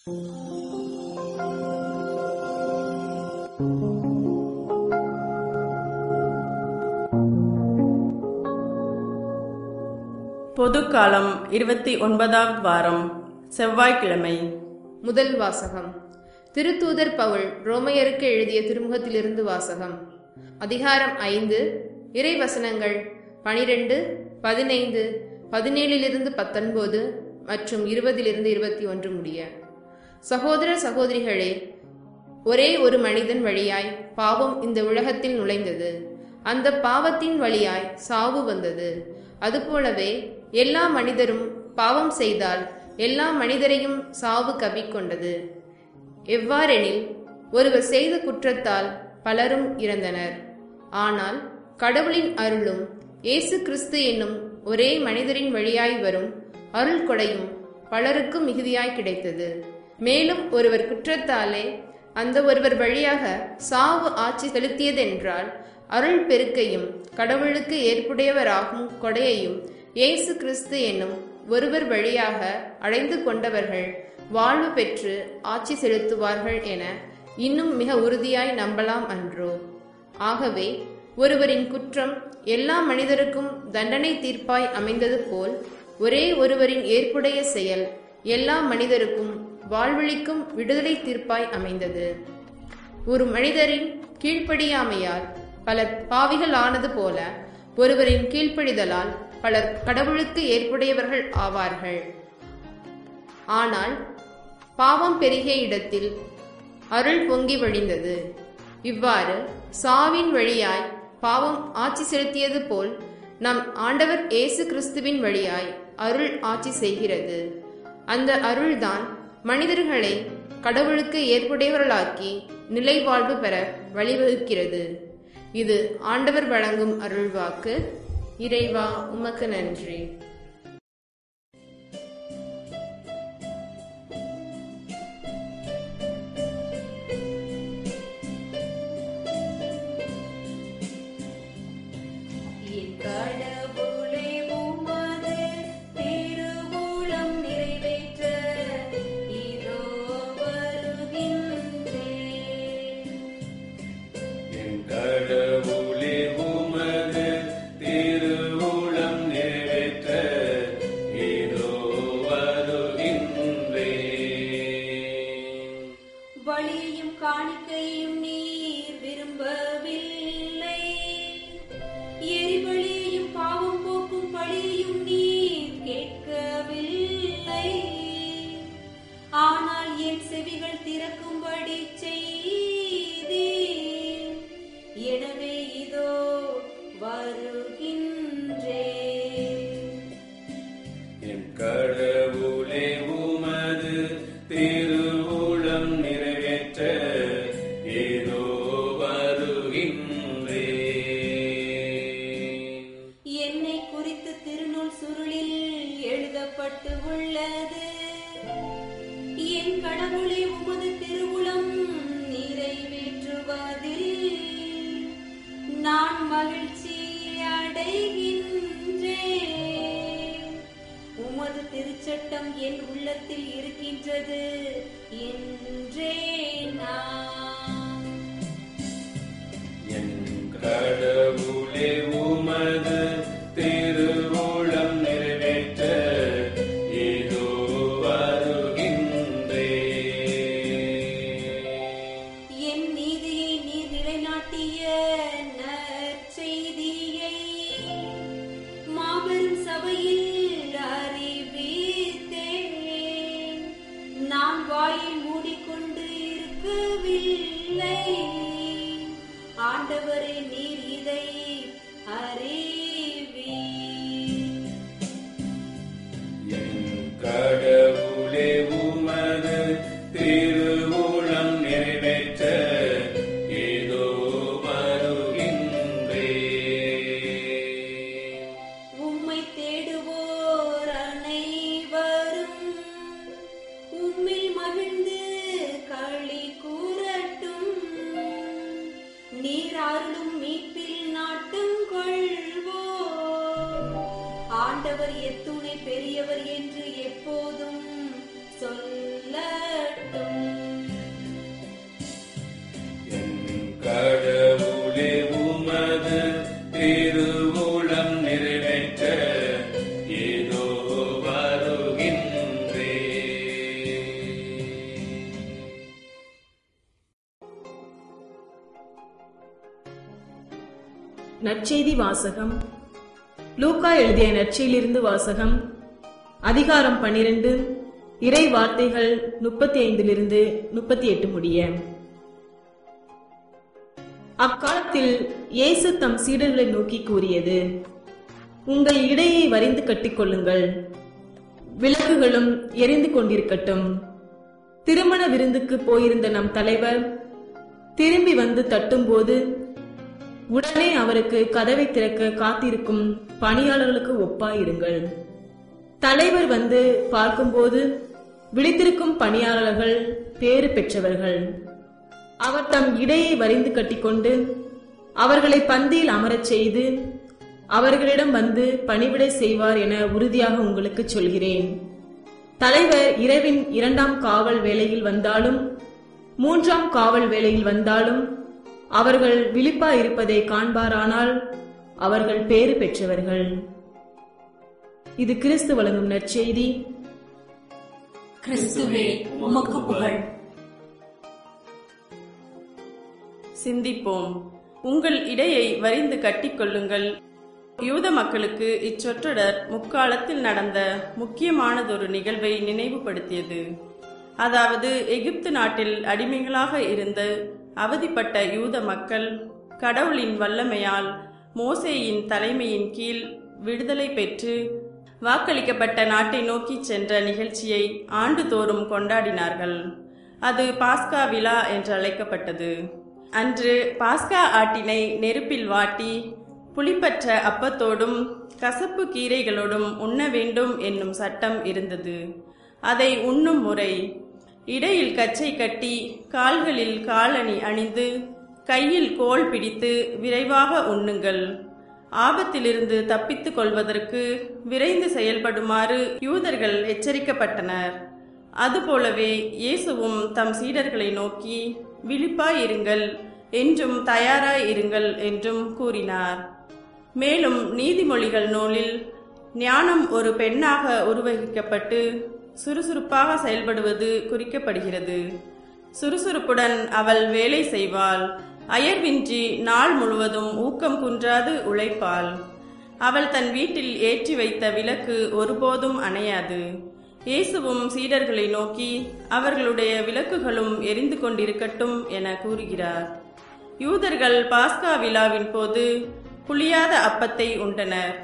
பொதுக்காலம் 29வது வாரம் செவ்வாய்க்கிழமை. முதல் வாசகம். திருத்தூதர் பவுல் ரோமையருக்கு எழுதிய திருமுகத்திலிருந்து வாசகம். அதிகாரம் 5, இறைவசனங்கள் 12, 15, 17-19 மற்றும் 20-21 முடிய. சகோதர சகோதரிகளே, ஒரே ஒரு மனிதன் வழியாய் பாவம் இந்த உலகத்தில் நுழைந்தது. அந்த பாவத்தின் வழியாய் சாவு வந்தது. அதுபோலவே எல்லா மனிதரும் பாவம் செய்தால் எல்லா மனிதரையும் சாவு கவ்விக்கொண்டது. எவ்வாறெனில், ஒருவர் செய்த குற்றத்தால் பலரும் இறந்தனர். ஆனால் கடவுளின் அருளும் இயேசு கிறிஸ்து என்னும் ஒரே மனிதரின் வழியாய் வரும் அருள் கொடையும் பலருக்கு மிகுதியாய் கிடைத்தது. மேலும் ஒருவர் குற்றத்தாலே அந்த ஒருவர் வழியாக சாவு ஆட்சி செலுத்தியதென்றால், அருள் பெருக்கையும் கடவுளுக்கு ஏற்புடையவராகும் கொடையையும் இயேசு கிறிஸ்து என்னும் ஒருவர் வழியாக அடைந்து கொண்டவர்கள் வாழ்வு பெற்று ஆட்சி செலுத்துவார்கள் என இன்னும் மிக உறுதியாய் நம்பலாம் அன்றோ? ஆகவே ஒருவரின் குற்றம் எல்லா மனிதருக்கும் தண்டனை தீர்ப்பாய் அமைந்தது போல், ஒரே ஒருவரின் ஏற்புடைய செயல் எல்லா மனிதருக்கும் வாழ்வளிக்கும் விடுதலை தீர்ப்பாய் அமைந்தது. ஒரு மனிதரின் கீழ்ப்படியாமையால் பலர் பாவிகள் ஆனது போல, ஒருவரின் கீழ்ப்படிதலால் பலர் கடவுளுக்கு ஏற்புடையவர்கள் ஆவார்கள். ஆனால் பாவம் பெருகிய இடத்தில் அருள் பொங்கி வழிந்தது. இவ்வாறு சாவின் வழியாய் பாவம் ஆட்சி செலுத்தியது போல், நம் ஆண்டவர் இயேசு கிறிஸ்துவின் வழியாய் அருள் ஆட்சி செய்கிறது. அந்த அருள்தான் மனிதர்களை கடவுளுக்கு ஏற்புடையவர்களாக்கி நிலை வாழ்வு பெற வழிவகுக்கிறது. இது ஆண்டவர் வழங்கும் அருள்வாக்கு. இறைவா, உமக்கு நன்றி. பலியையும் காணிக்கையும் நீர் விரும்பவில்லை, எரிபலியையும் பாவம் போக்கும் பலியையும் நீர் கேட்கவில்லை. ஆனால் என் செவிகள் திறக்கும்படி செய்தீர். எனவே இதோ வருகின்றேன். என் கடவுளே, உமது திருவுளம் நிறைவேற்ற ஏதோ வருகின்றேன். என்னை குறித்து திருநூல் சுருளில் எழுதப்பட்டு உள்ளது. என் கடவுளே, உமது திருவுளம் நிறைவேற்றுவதில் நான் மகிழ்ச்சி அடைகின்றேன். உமது திருச்சட்டம் என் உள்ளத்தில் இருக்கின்றது என்றே நான். என் கடவுளே, உமது திருவுளம் நிறைவேற்ற ஏதோ வருகின்றேன். என் நீதியை நீர் நிலைநாட்டிய நற்செய்தியை மாபெரும் சபையில் அறிவித்தேன். நான் வாயை மூடிக்கொண்டு இருக்கவில்லை. ஆண்டவரே, நீர் இதை அறிவீர். என் கடவுளே, உமது திருவுளம் நிறைவேற்ற ஏதோ வருகின்றேன். உம்மை தேடுவோர் அனைவரும் உம்மில் மகிழ்ந்து களி கூறட்டும். நீர் அருளும் மீட்பில் நாட்டம் கொள்வோம். ஆண்டவர் எத்துணை பெரியவர் என்று எப்போதும் சொல்லட்டும். நற்செய்தி வாசகம். லூக்கா எழுதிய நற்செய்தியிலிருந்து வாசகம். அதிகாரம் 12, இறை வார்த்தைகள் 35 38 முடிய. அக்காலத்தில் இயேசு தம் சீடர்களை நோக்கி கூறியது: உங்கள் இடையை வரிந்து கட்டிக்கொள்ளுங்கள், விளக்குகளும் எரிந்து கொண்டிருக்கட்டும். திருமண விருந்துக்கு போயிருந்த நம் தலைவர் திரும்பி வந்து தட்டும்போது உடனே அவருக்கு கதவை திறக்க காத்திருக்கும் பணியாளர்களுக்கு ஒப்பாயிருங்கள். தலைவர் வந்து பார்க்கும்போது விழித்திருக்கும் பணியாளர்கள் பேறு பெற்றவர்கள். அவர் தம் இடையை வரிந்து கட்டிக்கொண்டு அவர்களை பந்தியில் அமரச் செய்து அவர்களிடம் வந்து பணிவிடை செய்வார் என உறுதியாக உங்களுக்கு சொல்கிறேன். தலைவர் இரவின் 2ஆம் காவல் வேளையில் வந்தாலும் 3ஆம் காவல் வேளையில் வந்தாலும் அவர்கள் விழிப்பாயிருப்பதை காண்பாரானால் அவர்கள் பேறு பெற்றவர்கள். இது கிறிஸ்து வழங்கும் நற்செய்தி. கிறிஸ்துவே, உமக்கு புகழ். சிந்திப்போம். உங்கள் இடையை வரிந்து கட்டிக்கொள்ளுங்கள். யூத மக்களுக்கு இச்சொற்றொடர் முற்காலத்தில் நடந்த முக்கியமானதொரு நிகழ்வை நினைவுபடுத்தியது. அதாவது, எகிப்து நாட்டில் அடிமைகளாக இருந்து அவதிப்பட்ட யூத மக்கள் கடவுளின் வல்லமையால் மோசேயின் தலைமையின் கீழ் விடுதலை பெற்று வாக்களிக்கப்பட்ட நாட்டை நோக்கி சென்ற நிகழ்ச்சியை ஆண்டுதோறும் கொண்டாடினார்கள். அது பாஸ்கா விழா என்று அழைக்கப்பட்டது. அன்று பாஸ்கா ஆட்டினை நெருப்பில் வாட்டி புளிப்பற்ற அப்பத்தோடும் கசப்பு கீரைகளோடும் உண்ண வேண்டும் என்னும் சட்டம் இருந்தது. அதை உண்ணும் முறை: இடையில் கச்சை கட்டி கால்களில் காலணி அணிந்து கையில் கோல் பிடித்து விரைவாக உண்ணுங்கள். ஆபத்திலிருந்து தப்பித்துக் கொள்வதற்கு விரைந்து செயல்படுமாறு யூதர்கள் எச்சரிக்கப்பட்டனர். அதுபோலவே இயேசுவும் தம் சீடர்களை நோக்கி விழிப்பாயிருங்கள் என்றும் தயாராய் இருங்கள் என்றும் கூறினார். மேலும் நீதிமொழிகள் நூலில் ஞானம் ஒரு பெண்ணாக உருவகிக்கப்பட்டு சுறுசுறுப்பாக செயல்படுவது குறிக்கப்படுகிறது. சுறுசுறுப்புடன் அவள் வேலை செய்வாள், அயர்வின்றி நாள் முழுவதும் ஊக்கம் குன்றாது உழைப்பாள். அவள் தன் வீட்டில் ஏற்றி வைத்த விளக்கு ஒருபோதும் அணையாது. இயேசுவும் சீடர்களை நோக்கி அவர்களுடைய விளக்குகளும் எரிந்து கொண்டிருக்கட்டும் என கூறுகிறார். யூதர்கள் பாஸ்கா விழாவின் போது புளியாத அப்பத்தை உண்டனர்.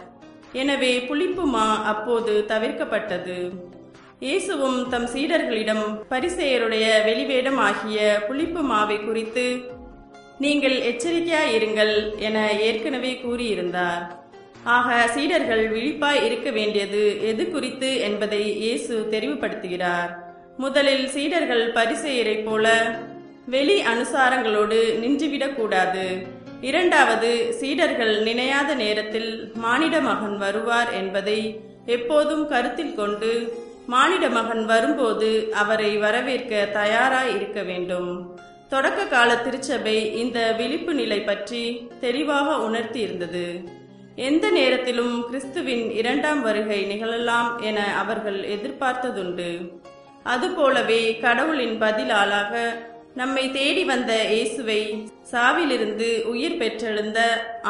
எனவே புளிப்புமா அப்போது தவிர்க்கப்பட்டது. இயேசுவும் தம் சீடர்களிடம் பரிசேயருடைய வெளிவேடம் ஆகிய புளிப்பு மாவை குறித்து நீங்கள் எச்சரிக்கையாயிருங்கள் என ஏற்கனவே கூறியிருந்தார். ஆக சீடர்கள் விழிப்பாய் இருக்க வேண்டியது எது குறித்து என்பதை இயேசு தெரிவுபடுத்துகிறார். முதலில் சீடர்கள் பரிசேயரை போல வெளி அனுசாரங்களோடு நின்றுவிடக்கூடாது. இரண்டாவது, சீடர்கள் நினையாத நேரத்தில் மானிட மகன் வருவார் என்பதை எப்போதும் கருத்தில் கொண்டு மானிட மகன் வரும்போது அவரை வரவேற்க தயாராய் இருக்க வேண்டும். தொடக்க கால திருச்சபை இந்த விழிப்பு நிலை பற்றி தெளிவாக உணர்த்தி இருந்தது. எந்த நேரத்திலும் கிறிஸ்துவின் 2ஆம் வருகை நிகழலாம் என அவர்கள் எதிர்பார்த்ததுண்டு. அதுபோலவே கடவுளின் பதிலாளாக நம்மை தேடி வந்த இயேசுவை சாவிலிருந்து உயிர் பெற்றெழுந்த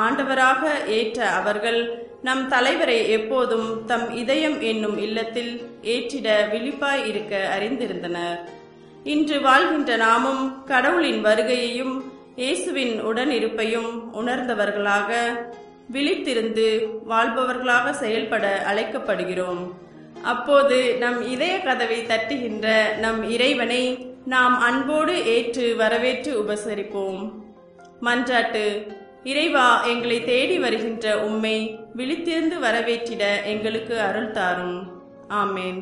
ஆண்டவராக ஏற்ற அவர்கள் நம் தலைவரை எப்போதும் தம் இதயம் என்னும் இல்லத்தில் ஏற்றிட விழிப்பாய் இருக்க அறிந்திருந்தனர். இன்று வாழ்கின்ற நாமும் கடவுளின் வருகையையும் இயேசுவின் உடனிருப்பையும் உணர்ந்தவர்களாக விழித்திருந்து வாழ்பவர்களாக செயல்பட அழைக்கப்படுகிறோம். அப்போது நம் இதய கதவை தட்டுகின்ற நம் இறைவனை நாம் அன்போடு ஏற்று வரவேற்று உபசரிப்போம். மன்றாட்டு: இறைவா, எங்களை தேடி வருகின்ற உம்மை விழித்திருந்து வரவேற்றிட எங்களுக்கு அருள் தாரும். ஆமேன்.